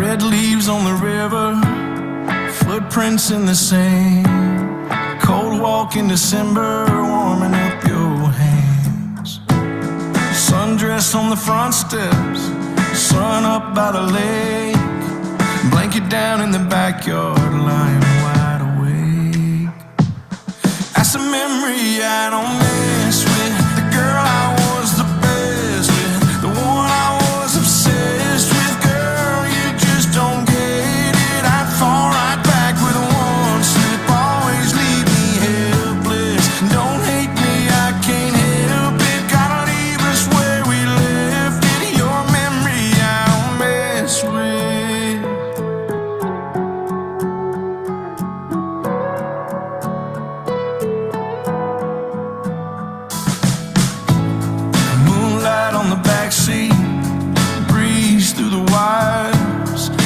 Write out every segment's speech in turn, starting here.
Red leaves on the river, footprints in the sand. Cold walk in December, warming up your hands. Sundress on the front steps, sun up by the lake. Blanket down in the backyard, lying wide awake. That's a memory I don't mess with. The girl I was the best with, the one I was obsessed with. Girl, you just don't get it. I'd fall right back with one slip. Always leave me helpless. Don't hate me, I can't help it. Gotta leave us where we left it. Your memory I don't mess with.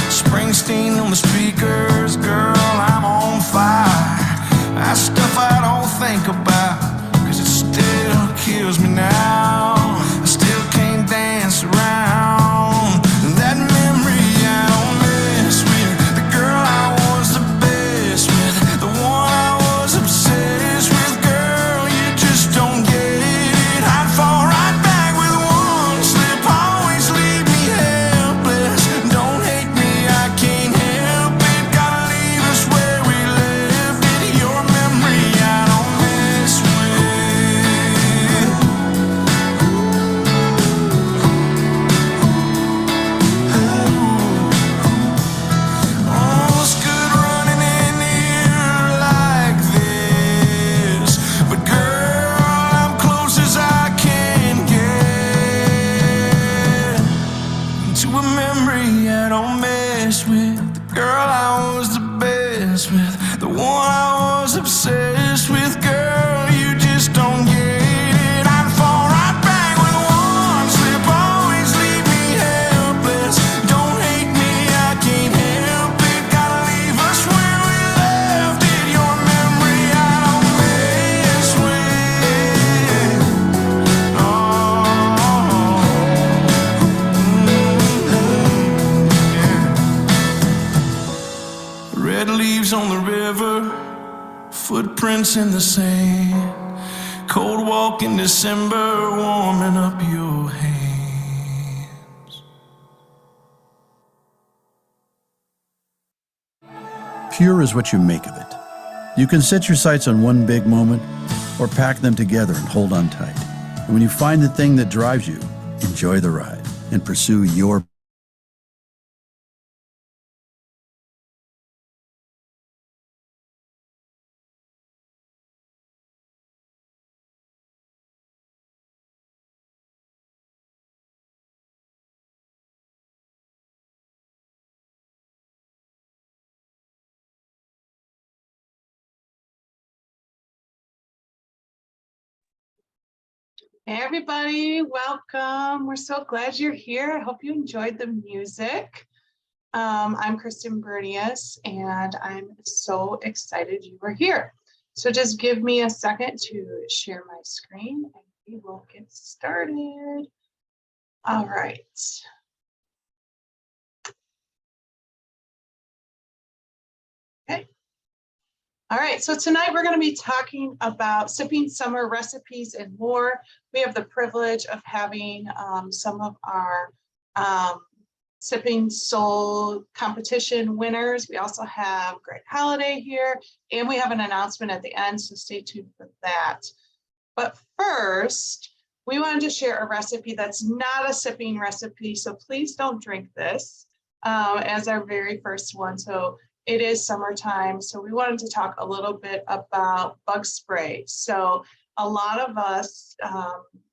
Springsteen on the speakers, girl, I'm on fire. That stuff I don't think about, 'cause it still kills me now. I still can't dance around that memory I don't mess with. The girl I was the best with, the one I was obsessed with. Girl, you just don't get it. I'd fall right back with one slip. Always leave me helpless. Don't hate me, I can't help it. Gotta leave us where we left it. Your memory I don't mess with. Oh, it's good running in here like this, but girl, I'm close as I can get to a memory I don't mess with. The girl I was the best with, the one I was obsessed with. Girl, you just don't get it. I'd fall right back with one slip. Always leave me helpless. Don't hate me, I can't help it. Gotta leave us where we left it. Your memory I don't mess with. Oh. Red leaves on the river, footprints in the sand. Cold walk in December, warming up your hands. Pure is what you make of it. You can set your sights on one big moment or pack them together and hold on tight. And when you find the thing that drives you, enjoy the ride and pursue your Hey everybody, welcome. We're so glad you're here. I hope you enjoyed the music. I'm Kristen Bernius, and I'm so excited you are here. So just give me a second to share my screen and we will get started. All right. Okay. All right, so tonight we're going to be talking about sipping summer recipes and more. We have the privilege of having some of our Sipping Soul competition winners. We also have Greg Holiday here, and we have an announcement at the end, so stay tuned for that. But first, we wanted to share a recipe that's not a sipping recipe, so please don't drink this as our very first one. So it is summertime, so we wanted to talk a little bit about bug spray. So a lot of us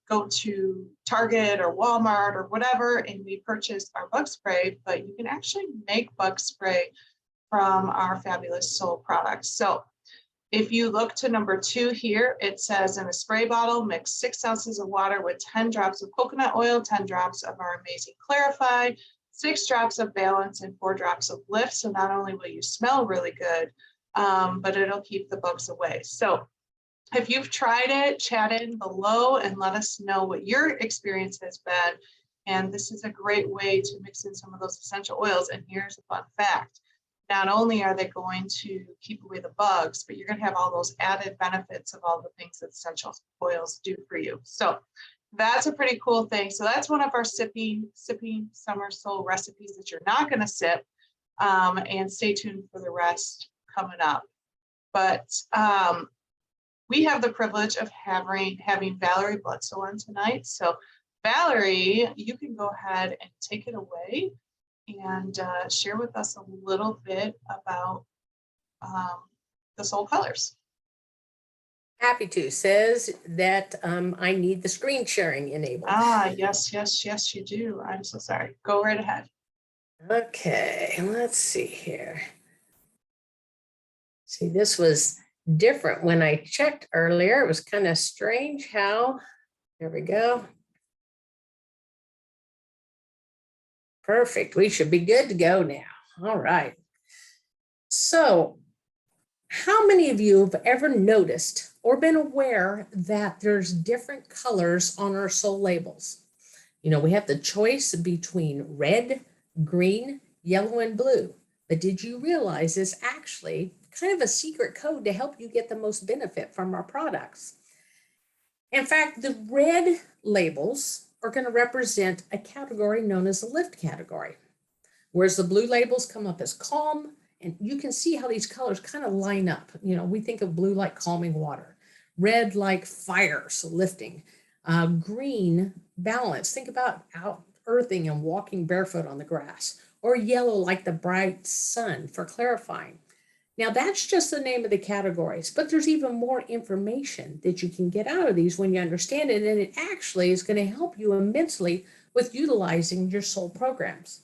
go to Target or Walmart or whatever, and we purchase our bug spray, but you can actually make bug spray from our fabulous Soul products. So if you look to number 2 here, it says in a spray bottle, mix 6 ounces of water with 10 drops of coconut oil, 10 drops of our amazing Clarify, 6 drops of Balance, and 4 drops of Lift. So not only will you smell really good, but it'll keep the bugs away. So if you've tried it, chat in below and let us know what your experience has been. And this is a great way to mix in some of those essential oils. And here's a fun fact. Not only are they going to keep away the bugs, but you're going to have all those added benefits of all the things that essential oils do for you. So that's a pretty cool thing. So that's one of our sipping summer soul recipes that you're not going to sip. And stay tuned for the rest coming up. But we have the privilege of having Valerie Bledsoe on tonight. So Valerie, you can go ahead and take it away and share with us a little bit about the soul colors. Happy to. Says that I need the screen sharing enabled. Yes, you do. I'm so sorry. Go right ahead. Okay, let's see here. See, this was different when I checked earlier. It was kind of strange how, there we go. Perfect. We should be good to go now. All right. So how many of you have ever noticed or been aware that there's different colors on our soul labels? You know, we have the choice between red, green, yellow, and blue. But did you realize it's actually kind of a secret code to help you get the most benefit from our products? In fact, the red labels are going to represent a category known as the lift category, whereas the blue labels come up as calm. And you can see how these colors kind of line up. You know, we think of blue like calming water, red like fire, so lifting, green, balance. Think about out earthing and walking barefoot on the grass, or yellow like the bright sun for clarifying. Now that's just the name of the categories, but there's even more information that you can get out of these when you understand it. And it actually is going to help you immensely with utilizing your soul programs.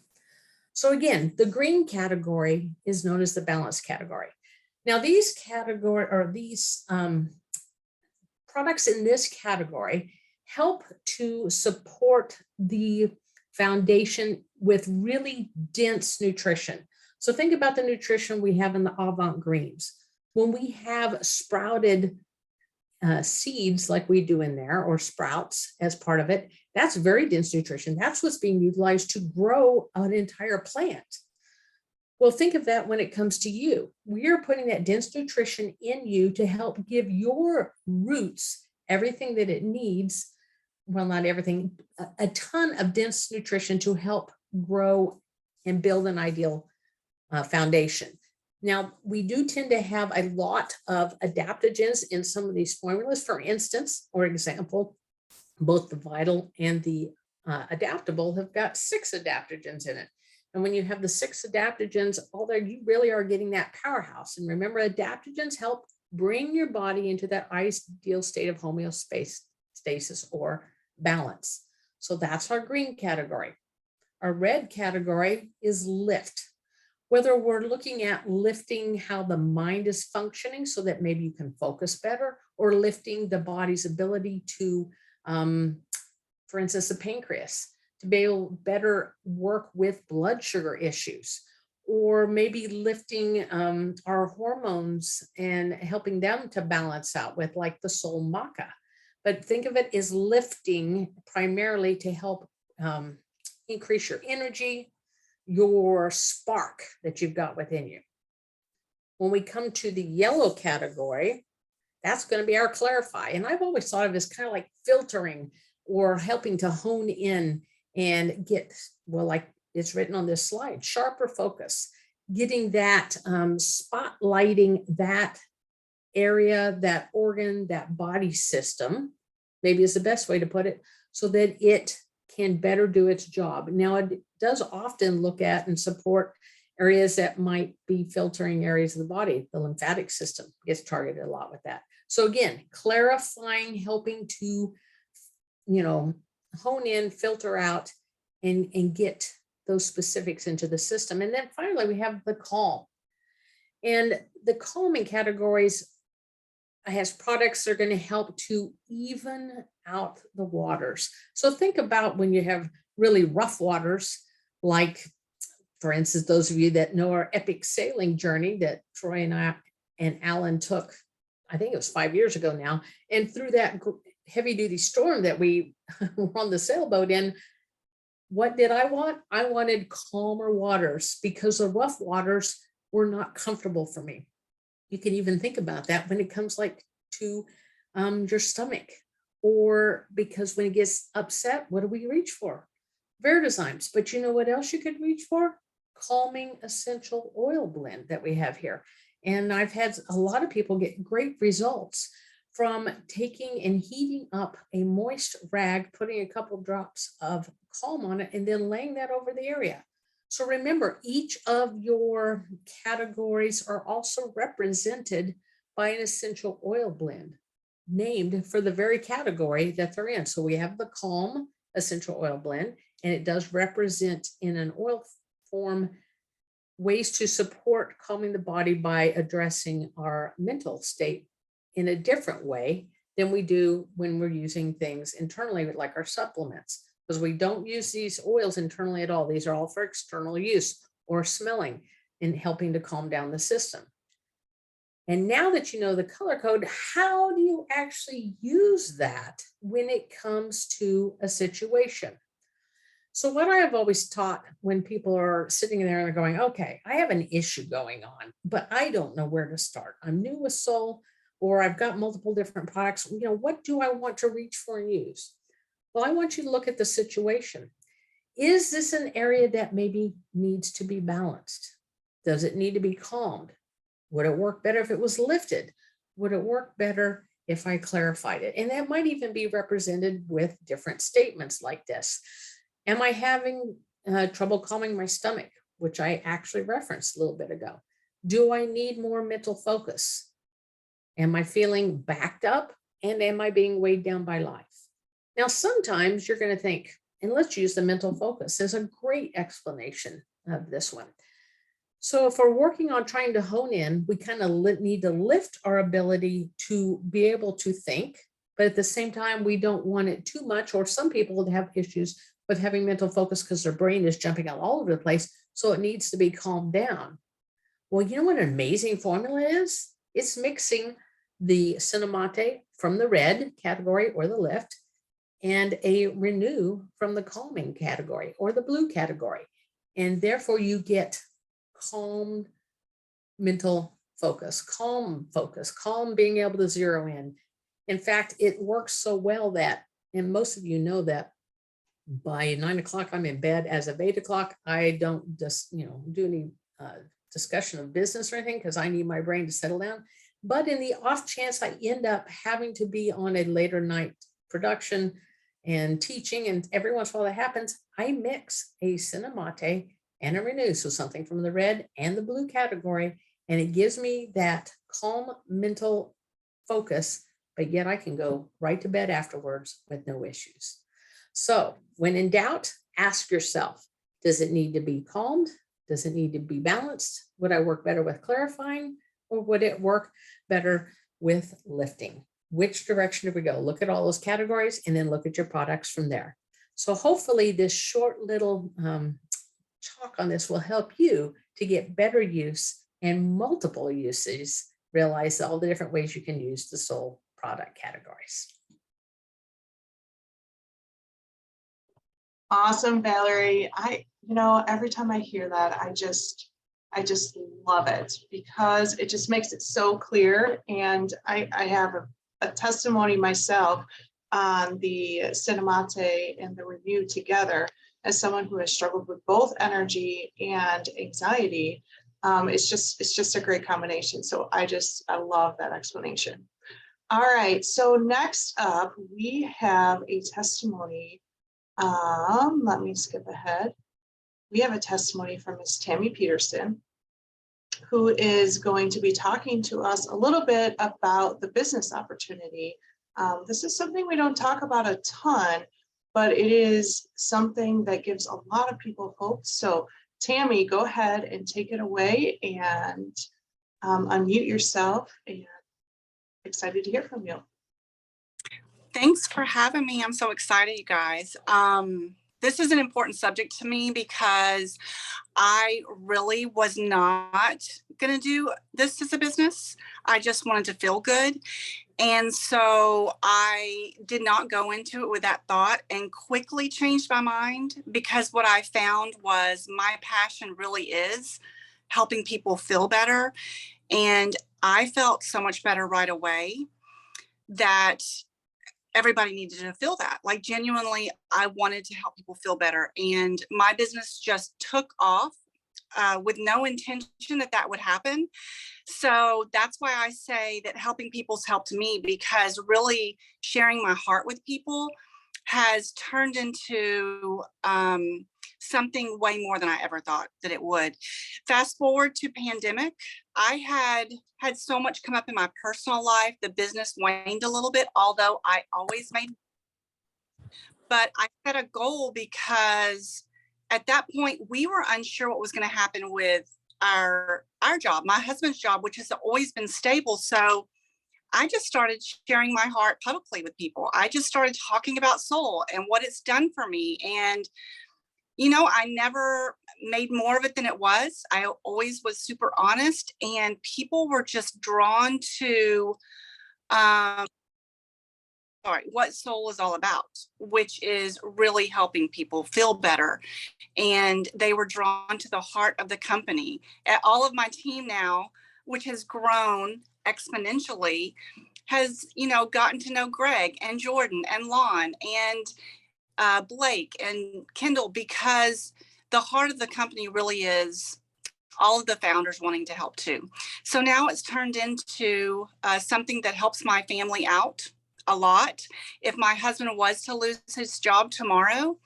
So again, the green category is known as the balance category. Now these products in this category help to support the foundation with really dense nutrition. So think about the nutrition we have in the Avant greens. When we have sprouted seeds like we do in there, or sprouts as part of it, that's very dense nutrition. That's what's being utilized to grow an entire plant. Well, think of that when it comes to you. We are putting that dense nutrition in you to help give your roots everything that it needs. Well, not everything, a ton of dense nutrition to help grow and build an ideal foundation. Now, we do tend to have a lot of adaptogens in some of these formulas. For instance, or example, both the Vital and the Adaptable have got 6 adaptogens in it. And when you have the 6 adaptogens, all there, you really are getting that powerhouse. And remember, adaptogens help bring your body into that ideal state of homeostasis or balance. So that's our green category. Our red category is lift. Whether we're looking at lifting how the mind is functioning so that maybe you can focus better, or lifting the body's ability to, for instance, the pancreas, to be able to better work with blood sugar issues, or maybe lifting our hormones and helping them to balance out with like the soul maca. But think of it as lifting primarily to help increase your energy, your spark that you've got within you. When we come to the yellow category, that's going to be our clarify. And I've always thought of it as kind of like filtering or helping to hone in and get, well, like it's written on this slide, sharper focus, getting that spotlighting that area, that organ, that body system, maybe is the best way to put it, so that it can better do its job. Now, it does often look at and support areas that might be filtering areas of the body. The lymphatic system gets targeted a lot with that. So again, clarifying, helping to, you know, hone in, filter out, and get those specifics into the system. And then finally, we have the calm. And the calming categories has products that are going to help to even out the waters. So think about when you have really rough waters, like, for instance, those of you that know our epic sailing journey that Troy and I and Alan took, I think it was 5 years ago now, and through that heavy duty storm that we were on the sailboat in, What did I want? I wanted calmer waters because the rough waters were not comfortable for me. You can even think about that when it comes like to your stomach, or because when it gets upset, what do we reach for? Vertizymes. But you know what else you could reach for? Calming essential oil blend that we have here. And I've had a lot of people get great results from taking and heating up a moist rag, putting a couple drops of calm on it, and then laying that over the area. So remember, each of your categories are also represented by an essential oil blend named for the very category that they're in. So we have the calm essential oil blend, and it does represent in an oil form ways to support calming the body by addressing our mental state in a different way than we do when we're using things internally, like our supplements, because we don't use these oils internally at all. These are all for external use or smelling and helping to calm down the system. And now that you know the color code, how do you actually use that when it comes to a situation? So what I have always taught when people are sitting there and they're going, okay, I have an issue going on, but I don't know where to start. I'm new with Solle, or I've got multiple different products. You know, what do I want to reach for and use? Well, I want you to look at the situation. Is this an area that maybe needs to be balanced? Does it need to be calmed? Would it work better if it was lifted? Would it work better if I clarified it? And that might even be represented with different statements like this. Am I having trouble calming my stomach, which I actually referenced a little bit ago? Do I need more mental focus? Am I feeling backed up? And am I being weighed down by life? Now, sometimes you're going to think, and let's use the mental focus. There's a great explanation of this one. So if we're working on trying to hone in, we kind of need to lift our ability to be able to think, but at the same time, we don't want it too much, or some people have issues with having mental focus because their brain is jumping out all over the place. So it needs to be calmed down. Well, you know what an amazing formula is? It's mixing the cinnamate from the red category or the lift and a renew from the calming category or the blue category. And therefore you get calm mental focus, calm being able to zero in. In fact, it works so well that, and most of you know that by 9 o'clock, I'm in bed. As of 8 o'clock, I don't just, do any discussion of business or anything because I need my brain to settle down. But in the off chance I end up having to be on a later night production and teaching, and every once in a while that happens, I mix a cinnamate and a renew. So something from the red and the blue category, and it gives me that calm mental focus, but yet I can go right to bed afterwards with no issues. So when in doubt, ask yourself, does it need to be calmed? Does it need to be balanced? Would I work better with clarifying, or would it work better with lifting? Which direction do we go? Look at all those categories and then look at your products from there. So hopefully this short little talk on this will help you to get better use and multiple uses, realize all the different ways you can use the Solle product categories. Awesome, Valerie. Every time I hear that, I just love it because it just makes it so clear. And I have a testimony myself on the cinnamate and the renew together as someone who has struggled with both energy and anxiety. It's just a great combination. So I love that explanation. All right, so next up we have a testimony. Let me skip ahead. We have a testimony from Ms. Tammy Peterson, who is going to be talking to us a little bit about the business opportunity. This is something we don't talk about a ton, but it is something that gives a lot of people hope. So Tammy, go ahead and take it away and unmute yourself, and excited to hear from you. Thanks for having me. I'm so excited, you guys. this is an important subject to me because I really was not going to do this as a business. I just wanted to feel good. And so I did not go into it with that thought and quickly changed my mind, because what I found was my passion really is helping people feel better. And I felt so much better right away that everybody needed to feel that. Like, genuinely, I wanted to help people feel better. And my business just took off with no intention that that would happen. So that's why I say that helping people's helped me, because really sharing my heart with people has turned into something way more than I ever thought that it would. Fast forward to pandemic, I had so much come up in my personal life. The business waned a little bit, although I always made, but I set a goal because at that point we were unsure what was going to happen with our job, my husband's job, which has always been stable. So I just started sharing my heart publicly with people. I just started talking about Solle and what it's done for me. And, you know, I never made more of it than it was. I always was super honest, and people were just drawn to what Solle is all about, which is really helping people feel better. And they were drawn to the heart of the company. All of my team now, which has grown exponentially, has, you know, gotten to know Greg and Jordan and Lon and Blake and Kendall, because the heart of the company really is all of the founders wanting to help too. So now it's turned into something that helps my family out a lot. If my husband was to lose his job tomorrow,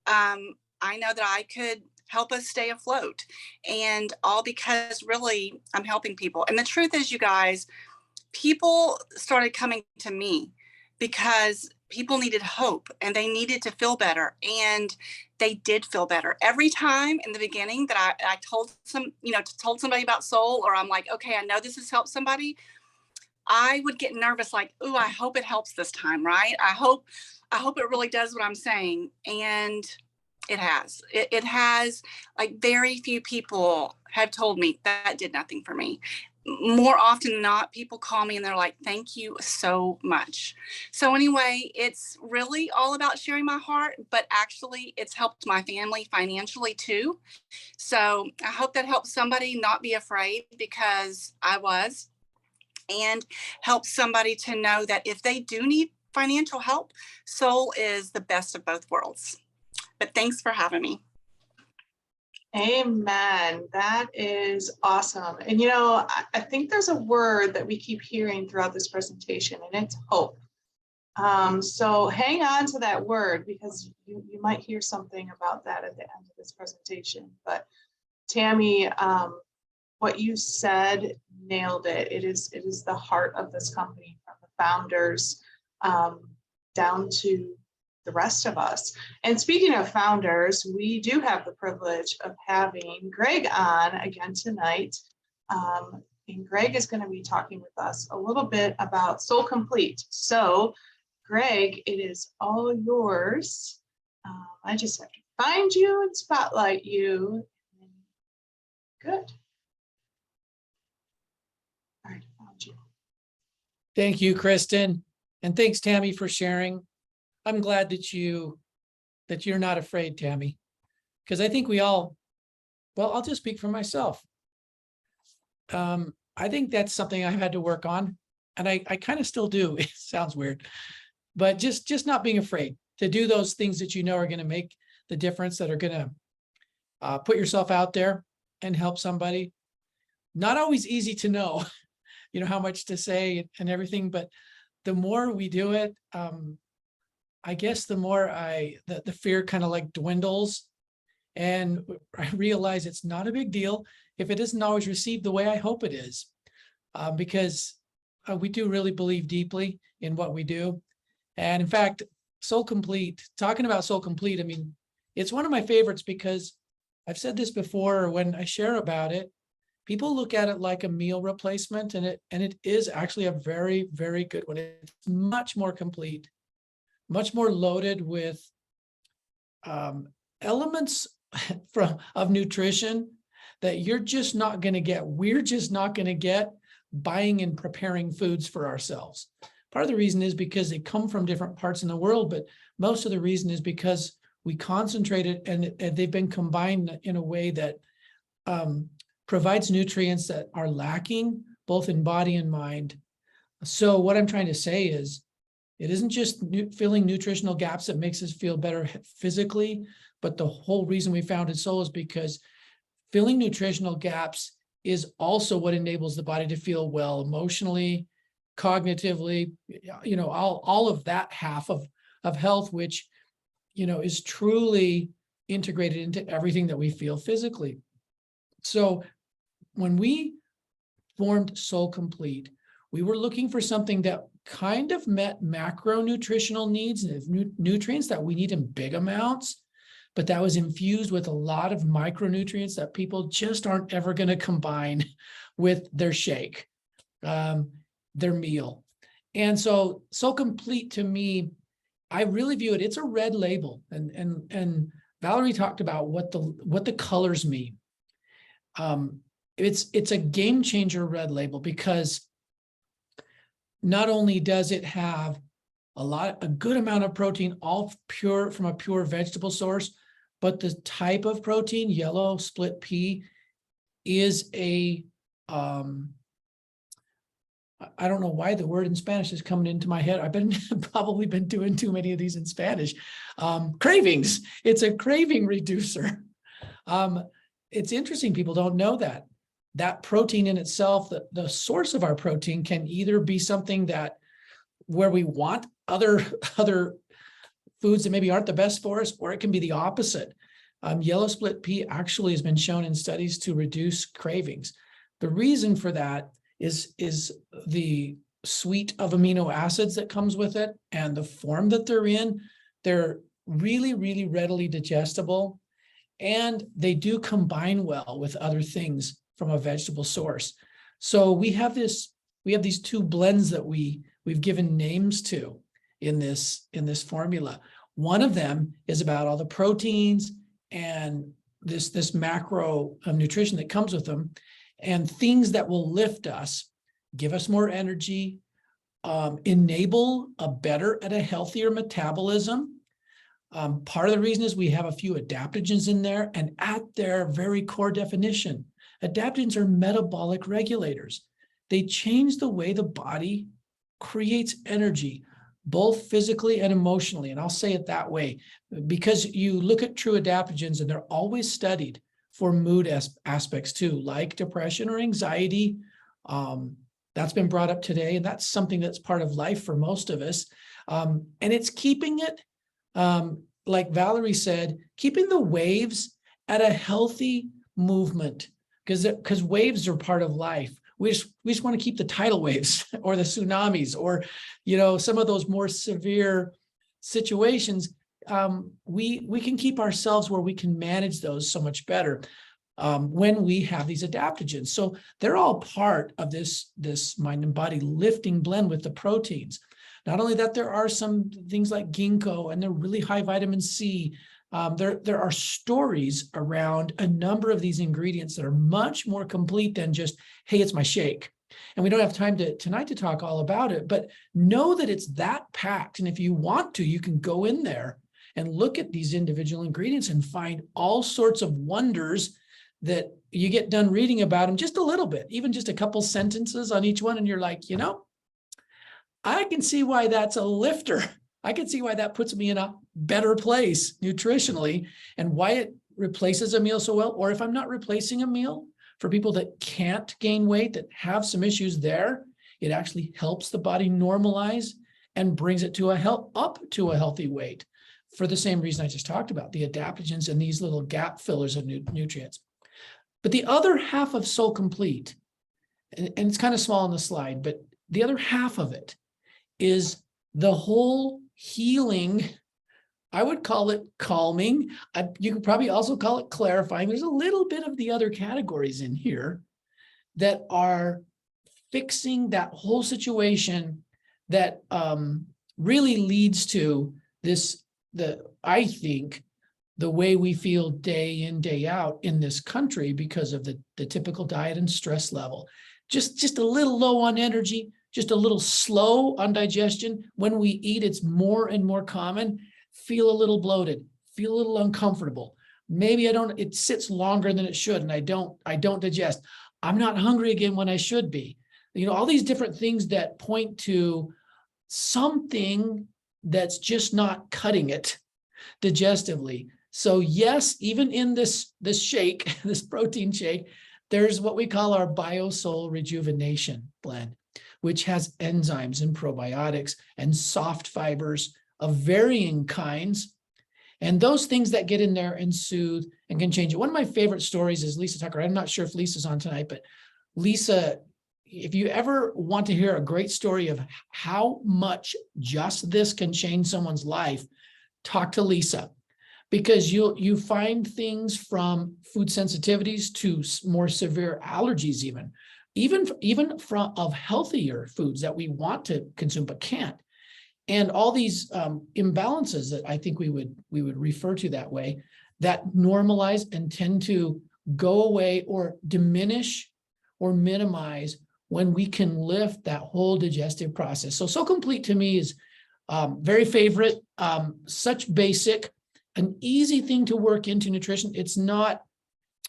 I know that I could help us stay afloat, and all because really I'm helping people. And the truth is, you guys, people started coming to me because people needed hope and they needed to feel better, and they did feel better. Every time in the beginning that I told somebody about Solle, or I'm like, okay, I know this has helped somebody, I would get nervous, like, ooh, I hope it helps this time, right? I hope it really does what I'm saying. And it has. It has. Like, very few people have told me that did nothing for me. More often than not, people call me and they're like, thank you so much. So anyway, it's really all about sharing my heart, but actually it's helped my family financially too. So I hope that helps somebody not be afraid, because I was, and help somebody to know that if they do need financial help, Solle is the best of both worlds. But thanks for having me. Amen. That is awesome. And you know, I think there's a word that we keep hearing throughout this presentation, and it's hope. So hang on to that word, because you might hear something about that at the end of this presentation. But Tammy, what you said, nailed it. It is the heart of this company, from the founders down to the rest of us. And speaking of founders, we do have the privilege of having Greg on again tonight. And Greg is going to be talking with us a little bit about SolleComplete. So Greg, it is all yours. I just have to find you and spotlight you. Good. All right, found you. Thank you, Kristen. And thanks, Tammy, for sharing. I'm glad that you're not afraid, Tammy, because I think we all, well, I'll just speak for myself. I think that's something I've had to work on, and I kind of still do. It sounds weird, but just not being afraid to do those things that you know are going to make the difference, that are going to put yourself out there and help somebody. Not always easy to know, you know, how much to say and everything, but the more we do it, I guess the more the fear kind of like dwindles, and I realize it's not a big deal if it isn't always received the way I hope it is, because we do really believe deeply in what we do. And in fact, SolleComplete, talking about SolleComplete, I mean, it's one of my favorites, because I've said this before, when I share about it, people look at it like a meal replacement, and it is actually a very, very good one. It's much more complete, much more loaded with elements of nutrition that you're just not going to get. We're just not going to get buying and preparing foods for ourselves. Part of the reason is because they come from different parts in the world, but most of the reason is because we concentrated and they've been combined in a way that provides nutrients that are lacking both in body and mind. So what I'm trying to say is, it isn't just filling nutritional gaps that makes us feel better physically, but the whole reason we founded Solle is because filling nutritional gaps is also what enables the body to feel well emotionally, cognitively, all of that half of health, which, is truly integrated into everything that we feel physically. So when we formed SolleComplete, we were looking for something that kind of met macronutritional needs and nutrients that we need in big amounts, but that was infused with a lot of micronutrients that people just aren't ever going to combine with their shake, their meal. And so SolleComplete, to me, I really view it, it's a red label. And Valerie talked about what the colors mean. It's a game changer red label, because not only does it have a good amount of protein, all pure from a pure vegetable source, but the type of protein, yellow split pea, is a, I don't know why the word in Spanish is coming into my head. I've probably been doing too many of these in Spanish. Cravings. It's a craving reducer. It's interesting, people don't know that protein in itself, the source of our protein, can either be something that where we want other foods that maybe aren't the best for us, or it can be the opposite. Yellow split pea actually has been shown in studies to reduce cravings. The reason for that is the suite of amino acids that comes with it and the form that they're in. They're really, really readily digestible, and they do combine well with other things from a vegetable source. So we have these two blends that we've given names to in this formula. One of them is about all the proteins and this macro nutrition that comes with them, and things that will lift us, give us more energy, enable a better and a healthier metabolism. Part of the reason is we have a few adaptogens in there, and at their very core definition, adaptogens are metabolic regulators. They change the way the body creates energy, both physically and emotionally. And I'll say it that way because you look at true adaptogens and they're always studied for mood aspects too, like depression or anxiety. That's been brought up today, and that's something that's part of life for most of us. And it's keeping it, like Valerie said, keeping the waves at a healthy movement, because waves are part of life. We just want to keep the tidal waves or the tsunamis or, some of those more severe situations. We can keep ourselves where we can manage those so much better when we have these adaptogens. So they're all part of this mind and body lifting blend with the proteins. Not only that, there are some things like ginkgo, and they're really high vitamin C. There are stories around a number of these ingredients that are much more complete than just, hey, it's my shake. And we don't have time tonight to talk all about it, but know that it's that packed. And if you want to, you can go in there and look at these individual ingredients and find all sorts of wonders that you get done reading about them just a little bit, even just a couple sentences on each one. And you're like, I can see why that's a lifter. I can see why that puts me in a better place nutritionally, and why it replaces a meal so well. Or if I'm not replacing a meal, for people that can't gain weight, that have some issues there, it actually helps the body normalize and brings it up to a healthy weight for the same reason I just talked about, the adaptogens and these little gap fillers of nutrients. But the other half of SolleComplete, and it's kind of small on the slide, but the other half of it is the whole healing. I would call it calming. You could probably also call it clarifying. There's a little bit of the other categories in here that are fixing that whole situation that really leads to I think, the way we feel day in, day out in this country because of the typical diet and stress level. Just a little low on energy, just a little slow on digestion. When we eat, it's more and more common. Feel a little bloated, feel a little uncomfortable. Maybe it sits longer than it should, and I don't digest. I'm not hungry again when I should be. You know, all these different things that point to something that's just not cutting it digestively. So yes, even in this shake, this protein shake, there's what we call our BioSol Rejuvenation blend, which has enzymes and probiotics and soft fibers of varying kinds. And those things that get in there and soothe and can change it. One of my favorite stories is Lisa Tucker. I'm not sure if Lisa's on tonight, but Lisa, if you ever want to hear a great story of how much just this can change someone's life, talk to Lisa, because you find things from food sensitivities to more severe allergies, even from of healthier foods that we want to consume but can't, and all these imbalances that I think we would refer to that way, that normalize and tend to go away or diminish or minimize when we can lift that whole digestive process. So SolleComplete to me is very favorite, such basic, an easy thing to work into nutrition. It's not,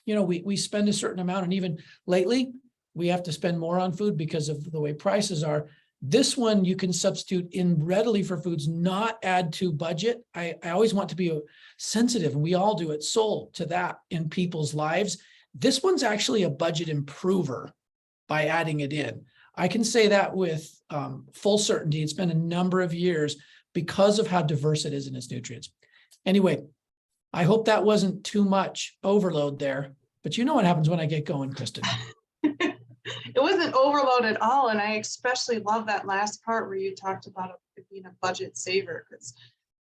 you know, we spend a certain amount, and even lately we have to spend more on food because of the way prices are. This one you can substitute in readily for foods, not add to budget. I always want to be sensitive, and we all do at Solle, to that in people's lives. This one's actually a budget improver by adding it in. I can say that with full certainty. It's been a number of years because of how diverse it is in its nutrients. Anyway, I hope that wasn't too much overload there, but you know what happens when I get going, Kristen. It wasn't overload at all. And I especially love that last part where you talked about it being a budget saver, because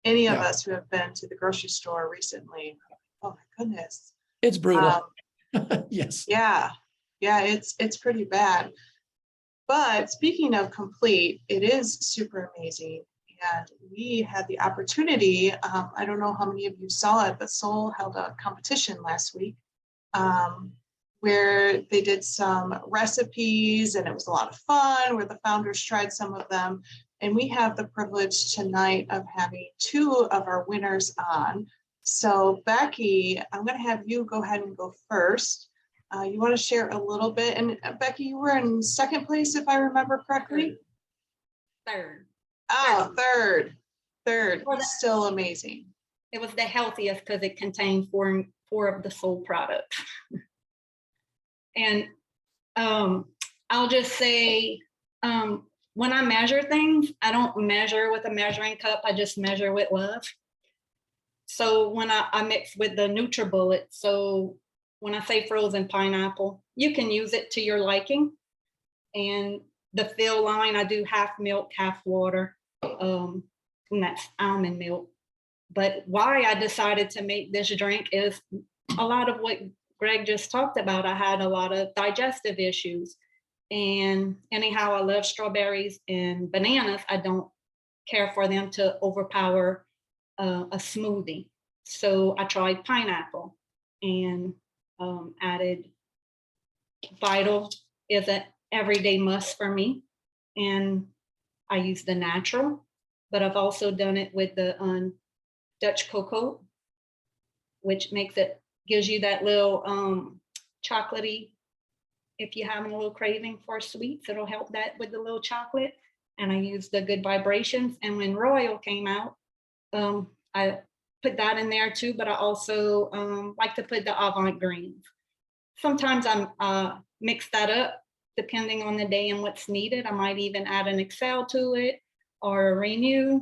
any of us who have been to the grocery store recently, oh my goodness. It's brutal. Yes. Yeah, it's pretty bad. But speaking of complete, it is super amazing. And we had the opportunity, I don't know how many of you saw it, but Solle held a competition last week where they did some recipes, and it was a lot of fun, where the founders tried some of them. And we have the privilege tonight of having two of our winners on. So Becky, I'm going to have you go ahead and go first. You want to share a little bit? And Becky, you were in second place, if I remember correctly. Third. Oh, third. Well, that's still amazing. It was the healthiest because it contained four of the Solle products. And I'll just say, when I measure things, I don't measure with a measuring cup. I just measure with love. So when I mix with the NutriBullet, so when I say frozen pineapple, you can use it to your liking. And the fill line, I do half milk, half water, and that's almond milk. But why I decided to make this drink is a lot of what Greg just talked about. I had a lot of digestive issues. And anyhow, I love strawberries and bananas. I don't care for them to overpower a smoothie. So I tried pineapple and added Vital is an everyday must for me. And I use the natural, but I've also done it with the Dutch cocoa, which gives you that little chocolatey, if you're having a little craving for sweets, it'll help that with the little chocolate. And I use the Good Vibrations. And when Royal came out, I put that in there too, but I also like to put the Avant Greens. Sometimes I mix that up depending on the day and what's needed. I might even add an Excel to it or a Renew.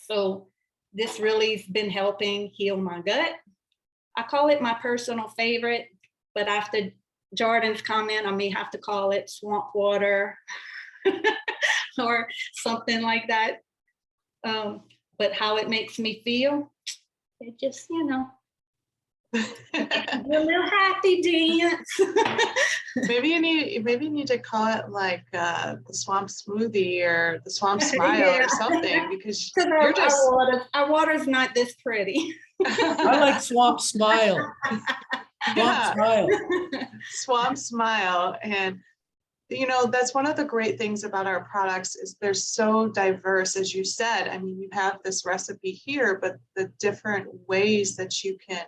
So this really has been helping heal my gut. I call it my personal favorite, but after Jordan's comment, I may have to call it swamp water or something like that. But how it makes me feel, it just, a little happy dance. Maybe you need to call it like the swamp smoothie or the swamp smile or something, because you're just our water's not this pretty. I like Swamp Smile. Swamp Yeah. Smile. Swamp Smile. And, you know, that's one of the great things about our products is they're so diverse, as you said. I mean, you have this recipe here, but the different ways that you can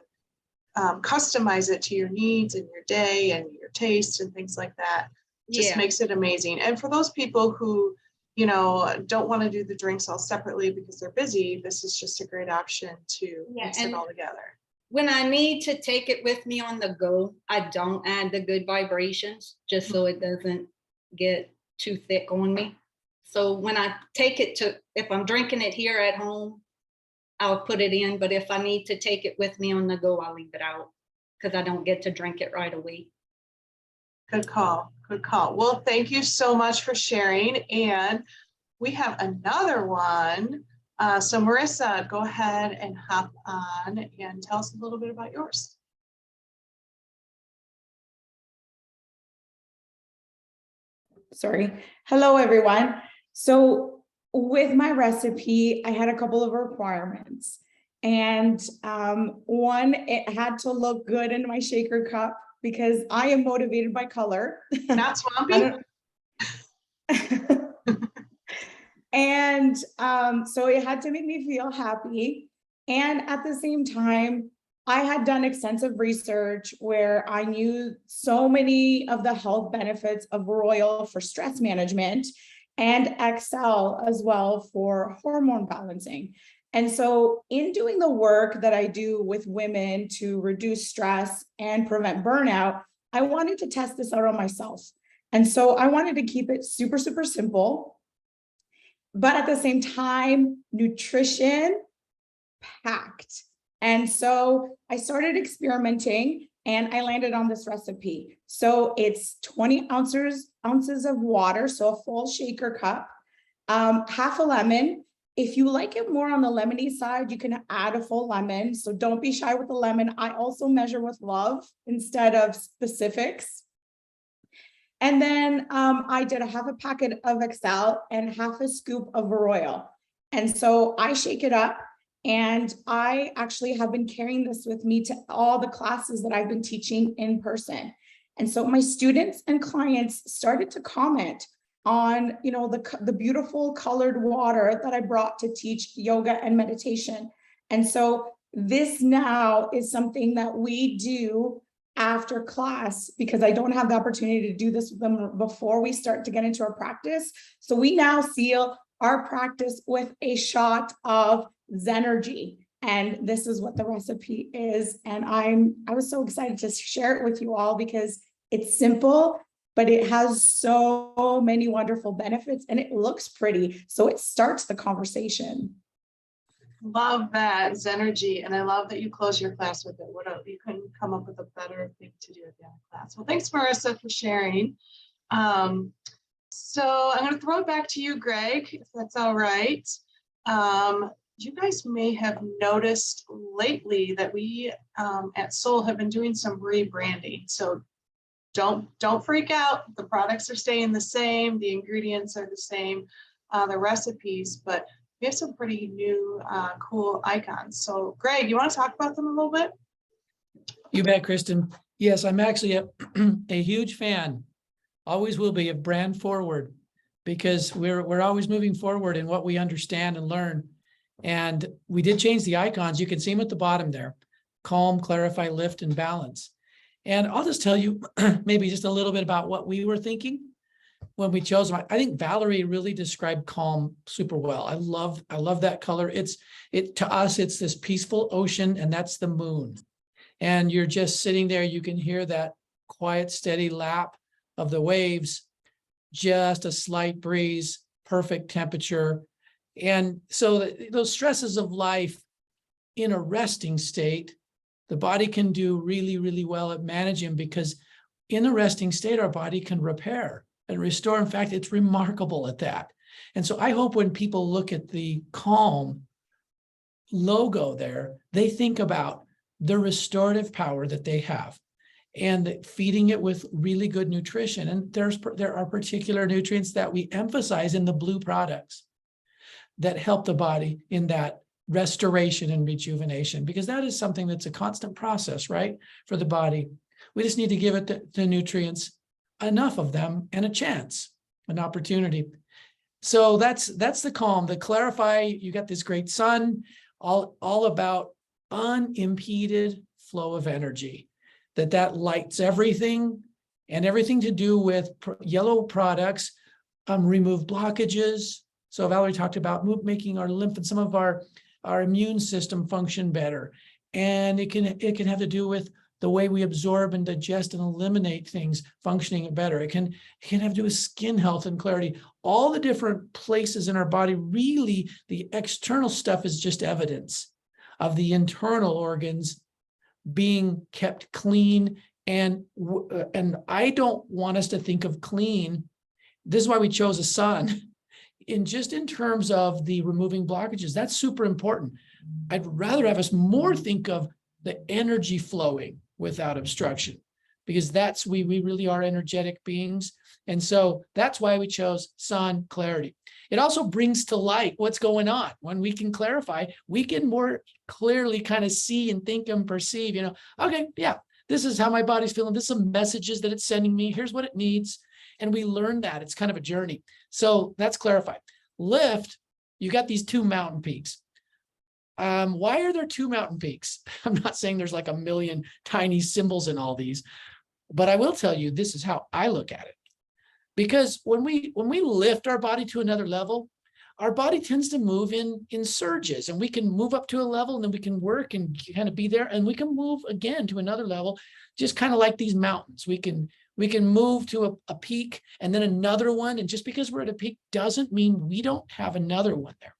customize it to your needs and your day and your taste and things like that just Yeah. makes it amazing. And for those people who, you know, don't want to do the drinks all separately because they're busy, this is just a great option to mix it and all together. when I need to take it with me on the go, I don't add the good vibrations just so it doesn't get too thick on me. So when I take it to, if I'm drinking it here at home, I'll put it in. But if I need to take it with me on the go, I'll leave it out because I don't get to drink it right away. Good call. Good call. Well, thank you so much for sharing. And we have another one. So Marissa, go ahead and hop on and tell us a little bit about yours. Sorry. Hello, everyone. So with my recipe, I had a couple of requirements. And one, it had to look good in my shaker cup because I am motivated by color. Not swampy? And so it had to make me feel happy. And at the same time, I had done extensive research where I knew so many of the health benefits of Royal for stress management and Excel as well for hormone balancing. And so in doing the work that I do with women to reduce stress and prevent burnout, I wanted to test this out on myself. And so I wanted to keep it super, super simple, but at the same time, nutrition packed. And so I started experimenting and I landed on this recipe. So it's 20 ounces of water, so a full shaker cup, half a lemon. If you like it more on the lemony side, you can add a full lemon. So don't be shy with the lemon. I also measure with love instead of specifics. And then I did a half a packet of Excel and half a scoop of Royal. And so I shake it up. And I actually have been carrying this with me to all the classes that I've been teaching in person. And so my students and clients started to comment on, you know, the beautiful colored water that I brought to teach yoga and meditation. And so this now is something that we do after class because I don't have the opportunity to do this with them before we start to get into our practice. So we now seal our practice with a shot of Zenergy. And this is what the recipe is. And I was so excited to share it with you all because it's simple, but it has so many wonderful benefits and it looks pretty. So it starts the conversation. Love that, Zenergy. And I love that you close your class with it. You couldn't come up with a better thing to do at the end of class. Well, thanks, Marissa, for sharing. So I'm going to throw it back to you, Greg, if that's all right. You guys may have noticed lately that we at Solle have been doing some rebranding. So don't freak out. The products are staying the same. The ingredients are the same, the recipes, but we have some pretty new, cool icons. So Greg, you want to talk about them a little bit? You bet, Kristen. Yes, I'm actually a huge fan, always will be, of brand forward, because we're always moving forward in what we understand and learn. And we did change the icons. You can see them at the bottom there: calm, clarify, lift, and balance. And I'll just tell you maybe just a little bit about what we were thinking when we chose them. I think Valerie really described calm super well. I love that color. To us, it's this peaceful ocean, and that's the moon. And you're just sitting there, you can hear that quiet, steady lap of the waves, just a slight breeze, perfect temperature. And so those stresses of life in a resting state, the body can do really, really well at managing, because in a resting state, our body can repair and restore. In fact, it's remarkable at that. And so I hope when people look at the Calm logo there, they think about the restorative power that they have and feeding it with really good nutrition. And there are particular nutrients that we emphasize in the blue products that help the body in that restoration and rejuvenation, because that is something that's a constant process, right? For the body. We just need to give it the nutrients, enough of them, and a chance, an opportunity. So that's the calm, the clarify. You got this great sun, all about unimpeded flow of energy, that lights everything, and everything to do with yellow products, remove blockages. So Valerie talked about making our lymph and some of our immune system function better. And it can have to do with the way we absorb and digest and eliminate things functioning better. It can have to do with skin health and clarity. All the different places in our body, really, the external stuff is just evidence of the internal organs being kept clean. And I don't want us to think of clean. This is why we chose a sun. In terms of the removing blockages, that's super important. I'd rather have us more think of the energy flowing without obstruction, because we really are energetic beings. And so that's why we chose sun, clarity. It also brings to light what's going on. When we can clarify, we can more clearly kind of see and think and perceive, okay, yeah, this is how my body's feeling. This is some messages that it's sending me. Here's what it needs. And we learn that. It's kind of a journey. So that's clarified. Lift, you got these 2 mountain peaks. Why are there 2 mountain peaks? I'm not saying there's like a million tiny symbols in all these, but I will tell you, this is how I look at it. Because when we lift our body to another level, our body tends to move in surges, and we can move up to a level, and then we can work and kind of be there, and we can move again to another level, just kind of like these mountains. We can move to a peak and then another one. And just because we're at a peak doesn't mean we don't have another one there.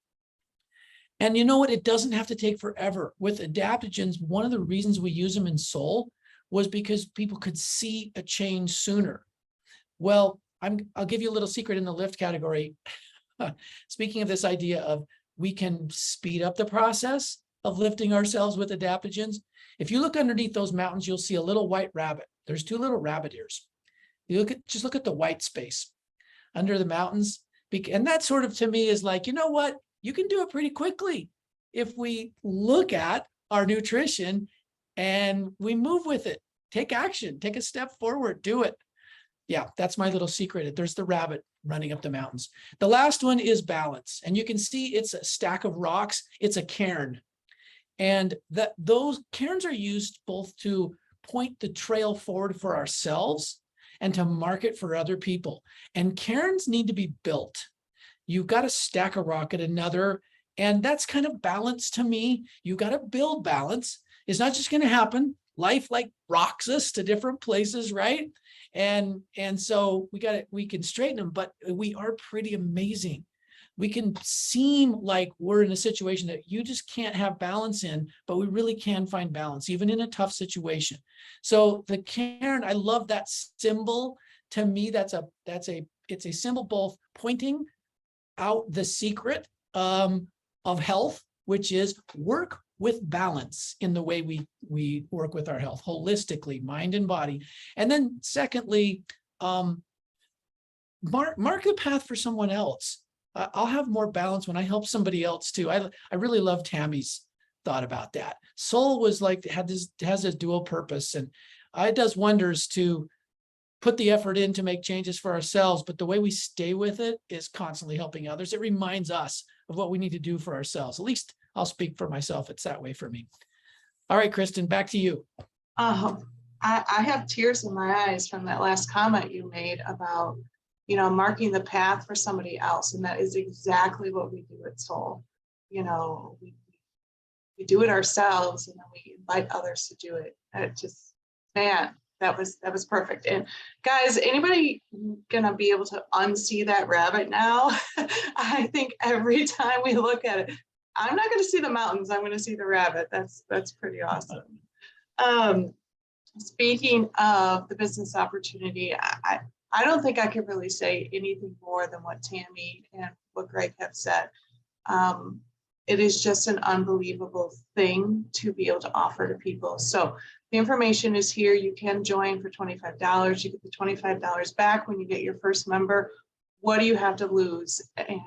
And you know what? It doesn't have to take forever. With adaptogens, one of the reasons we use them in Solle was because people could see a change sooner. Well, I'll give you a little secret in the lift category. Speaking of this idea of we can speed up the process of lifting ourselves with adaptogens. If you look underneath those mountains, you'll see a little white rabbit. There's 2 little rabbit ears. Just look at the white space under the mountains. And that sort of, to me, is like, you know what? You can do it pretty quickly if we look at our nutrition and we move with it. Take action, take a step forward, do it. Yeah, that's my little secret. There's the rabbit running up the mountains. The last one is balance. And you can see it's a stack of rocks. It's a cairn. And those cairns are used both to point the trail forward for ourselves and to mark it for other people. And cairns need to be built. You've got to stack a rock at another. And that's kind of balance to me. You've got to build balance. It's not just going to happen. Life like rocks us to different places, right? And so we can straighten them, but we are pretty amazing. We can seem like we're in a situation that you just can't have balance in, but we really can find balance, even in a tough situation. So the cairn, I love that symbol. To me, it's a symbol both pointing out the secret of health, which is work with balance in the way we work with our health holistically, mind and body. And then secondly, mark the path for someone else. I'll have more balance when I help somebody else too. I really love Tammy's thought about that. Solle was like, has a dual purpose, and it does wonders to put the effort in to make changes for ourselves, but the way we stay with it is constantly helping others. It reminds us of what we need to do for ourselves. At least I'll speak for myself. It's that way for me. All right, Kristen, back to you. I have tears in my eyes from that last comment you made about, marking the path for somebody else. And that is exactly what we do at Solle. We do it ourselves, and then we invite others to do it. And it just, man, that was perfect. And guys, anybody gonna be able to unsee that rabbit now? I think every time we look at it, I'm not going to see the mountains. I'm going to see the rabbit. That's pretty awesome. Speaking of the business opportunity, I don't think I could really say anything more than what Tammy and what Greg have said. It is just an unbelievable thing to be able to offer to people. So the information is here. You can join for $25. You get the $25 back when you get your first member. What do you have to lose? And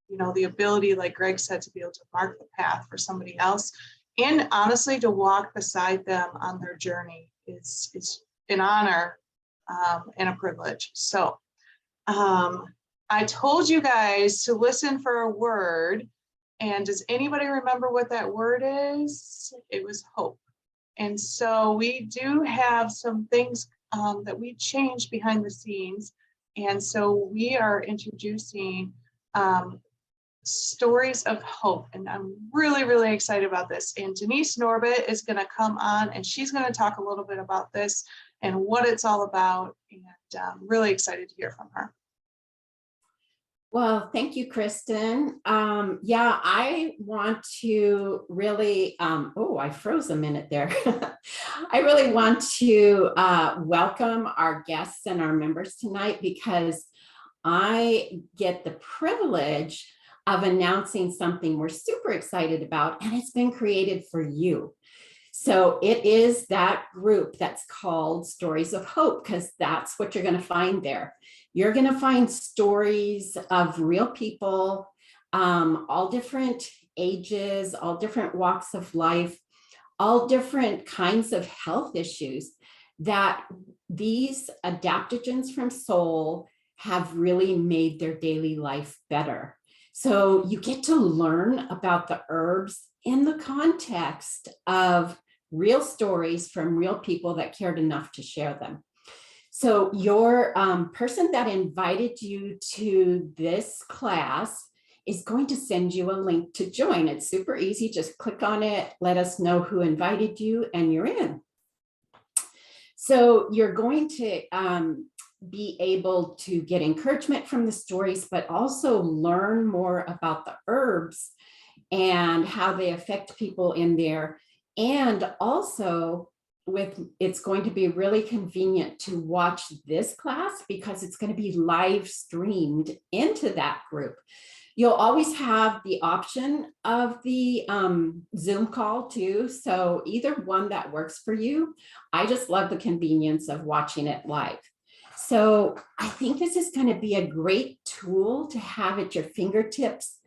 you know, the ability, like Greg said, to be able to mark the path for somebody else, and honestly, to walk beside them on their journey is an honor and a privilege. So I told you guys to listen for a word. And does anybody remember what that word is? It was hope. And so we do have some things that we changed behind the scenes. And so we are introducing stories of hope. And I'm really, really excited about this. And Denise Norbit is going to come on and she's going to talk a little bit about this and what it's all about. And I'm really excited to hear from her. Well, thank you, Kristen. Yeah, I want to really, oh, I froze a minute there. I really want to welcome our guests and our members tonight because I get the privilege of announcing something we're super excited about, and it's been created for you. So it is that group that's called Stories of Hope, because that's what you're going to find there. You're going to find stories of real people, all different ages, all different walks of life, all different kinds of health issues that these adaptogens from Solle have really made their daily life better. So you get to learn about the herbs in the context of real stories from real people that cared enough to share them. So your person that invited you to this class is going to send you a link to join. It's super easy. Just click on it, let us know who invited you, and you're in. So you're going to be able to get encouragement from the stories, but also learn more about the herbs and how they affect people in there. And also it's going to be really convenient to watch this class because it's going to be live streamed into that group. You'll always have the option of the Zoom call too. So either one that works for you. I just love the convenience of watching it live. So I think this is going to be a great tool to have at your fingertips,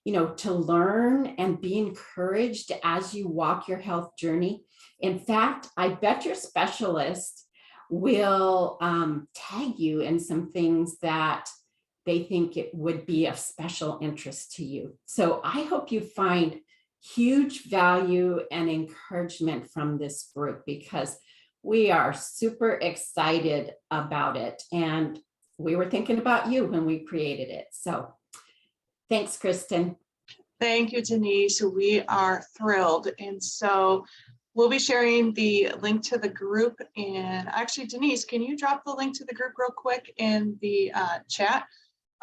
you know, to learn and be encouraged as you walk your health journey. In fact, I bet your specialist will tag you in some things that they think it would be of special interest to you. So I hope you find huge value and encouragement from this group because we are super excited about it. And we were thinking about you when we created it. So thanks, Kristen. Thank you, Denise. We are thrilled. And so we'll be sharing the link to the group. And actually, Denise, can you drop the link to the group real quick in the chat?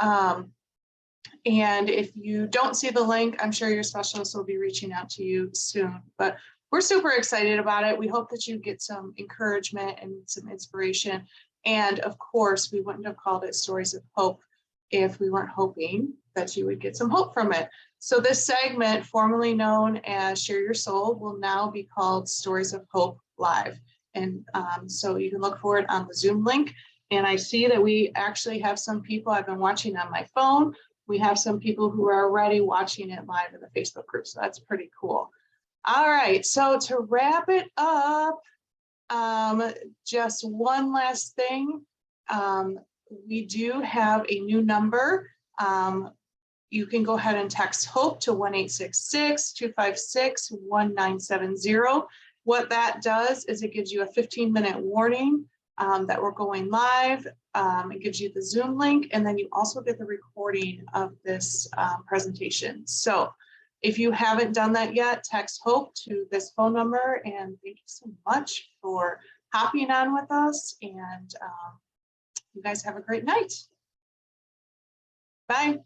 And if you don't see the link, I'm sure your specialist will be reaching out to you soon. But we're super excited about it. We hope that you get some encouragement and some inspiration. And of course, we wouldn't have called it Stories of Hope if we weren't hoping that you would get some hope from it. So this segment, formerly known as Share Your Soul, will now be called Stories of Hope Live. And so you can look for it on the Zoom link. And I see that we actually have some people I've been watching on my phone. We have some people who are already watching it live in the Facebook group. So that's pretty cool. All right, so to wrap it up, just one last thing. We do have a new number. You can go ahead and text HOPE to 1-866-256-1970. What that does is it gives you a 15-minute warning that we're going live. It gives you the Zoom link, and then you also get the recording of this presentation. So if you haven't done that yet, text HOPE to this phone number, and thank you so much for hopping on with us, and you guys have a great night. Bye.